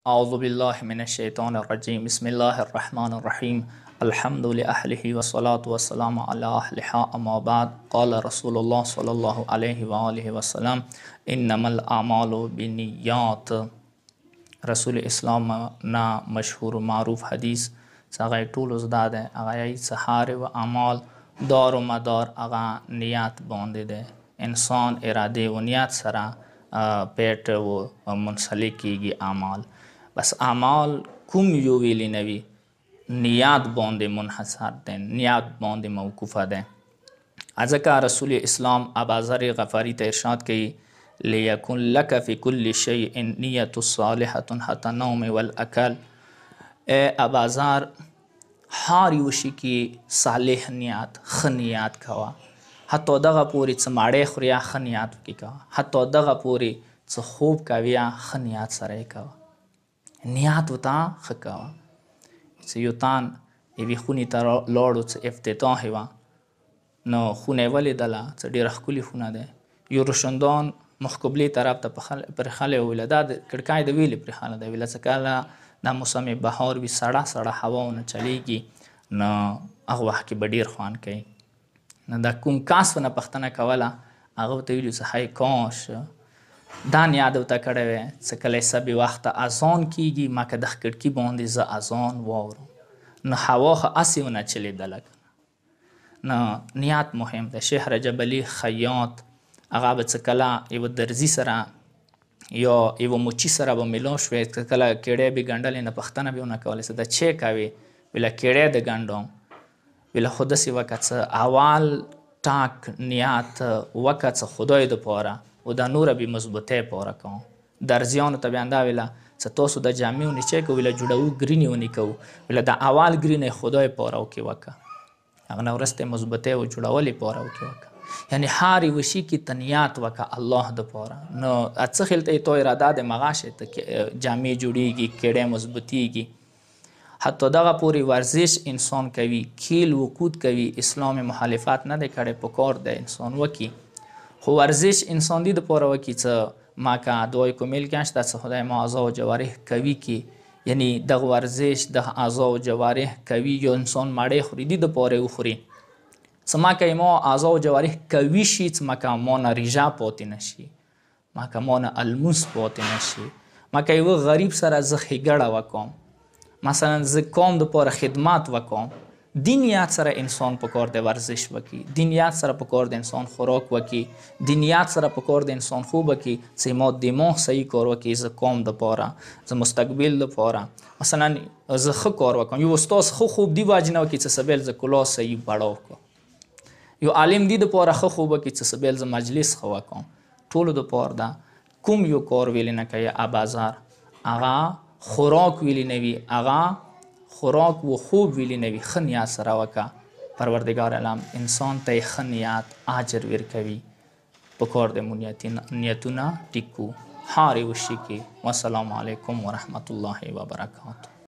أعوذ بالله من الشيطان الرجيم بسم الله الرحمن الرحيم الحمد لأهله والصلاة والسلام على أهلها أما بعد قال رسول الله صلى الله عليه وآله وسلم إنما الأعمال بالنيات. رسول اسلام نا مشهور و معروف حدیث څنګه ټول زده ده هغه سحار و اعمال دار و مدار هغه نیت باندې ده. انسان اراده و نیت سره پیټ و منسلک کیږي اعمال. بس اعمال کوم یو ویلی نوی نیت باندې منحصر ده، نیت باندې موقوفه ده. ځکه رسول اسلام ابوذر غفاری ته ارشاد کوي لیکن لک فی کل شیء نیت صالحة حتی النوم والاکل. ابوذر هر یو شي کې صالح نیت ښه نیت کوه، حتی دغه پورې څه ماړی خورې ښه نیت وکې کوه، حتی دغه پورې څه خوب کوې ښه نیت سره یې کوه، نیت ورته ښه کوه. چې یو تن یوې خونې ته لاړو څه افتتاح وه، نو خونه یې ولیدله څه ډېره ښکلې خونه ده. یو روشندان مخ قبلې طرف ته پرېښلی ویله دا د کړکۍ د ویلې پرېښلی ده. ویله څه کله دا موسم بهار وي سړه سړه هواونه چلیږي نو هغه وخت کې به ډېر خوند کوي. نو دا کوم کس نه پوښتنه کوله هغه ورته ویلي چې هی کاش دا نیت ورته کړی وی څه کله سبې وخته اذان کیږي ما که د کړکي باندې زه اذان واورم نو هوا خو هسې ونه چلېدله. نو نیت مهم ده. شیخ رجب علي خیاط هغه به څه کله یوه درزي سره یا یوه موچي سره به ملا شوی، څه کله کیړی به ګنډلې نه پوښتنه به ونه کولی چې دا چی کوې؟ ویله کیړی د ګنډم. ویله خو داسې وکړه څه اول ټاک نیت وکړه څه خدای دپاره و دا نوره بې مضبوطۍ پاره کوم. درزیانو ته بیا همدا ویله څه تاسو د جامې ونې چی کوو؟ ویله جوړوو ګرینې ونې کوو. ویله دا اول ګرینې خدای پاره وکې وکړه، هغه نه وروسته مضبوطۍ و جوړولې پاره وکې وکړه. یعنی هر یوه شي کې ته نیت وکړه الله دپاره. نو څه خیل ته تا اراده د مغاشې ته جامې جوړیږي، کیړی مضبوطیږي. حتی دغه پورې ورزش انسان کوي، کیل وقود کوي، اسلام مخالفت نه دی کړی، پکار دی انسان وکړي. خو ورزش انسان دې دپاره وکړي څه ما که دعای کمیل کې شته څه خدای ما اعضا و جوارح قوي کړي. یعنی دغه ورزش دغه اعضا و جوارح قوي یا انسان مړی خوري دې دپاره وخوري څه ما که ما اعضا و جوارح قوي شي، څه ما که ما نه ریژه پاتې نشي، ما که ما نه الموس پاتې نشي، ما که یوه غریب سره زه ښېګړه وکړم، مثلا زه قوم دپاره خدمت وکړم. دې نیت سره انسان پکار دی ورزش وکړي، دې نیت سره پکار دی انسان خوراک وکړي، دې نیت سره پکار دی انسان خوب وکړي چې ما دماغ صحیح کار وکړي، زه قوم دپاره زه مستقبل دپاره مثلا زه ښه کار وکړم. یو استاد ښه خوب دې وجې نه وکړي چې سبیل زه کلاس صحیح پړاو کړم. یو عالم دې دپاره ښه خوب وکړي چې سبیل زه مجلس ښه وکړم. ټولو دپاره ده. کوم یو کار ویلی نه کوي ابوذر، هغه خوراک ویلی نه وي، هغه خوراک و خوب ویلی نه وي، ښه نیت سره وکړه. پروردګار عالم انسان ته یې ښه نیت اجر ورکوي. پکار دی مو نیتونه ټیک کړو هر یو شي کې. والسلام علیکم ورحمة الله وبرکاته.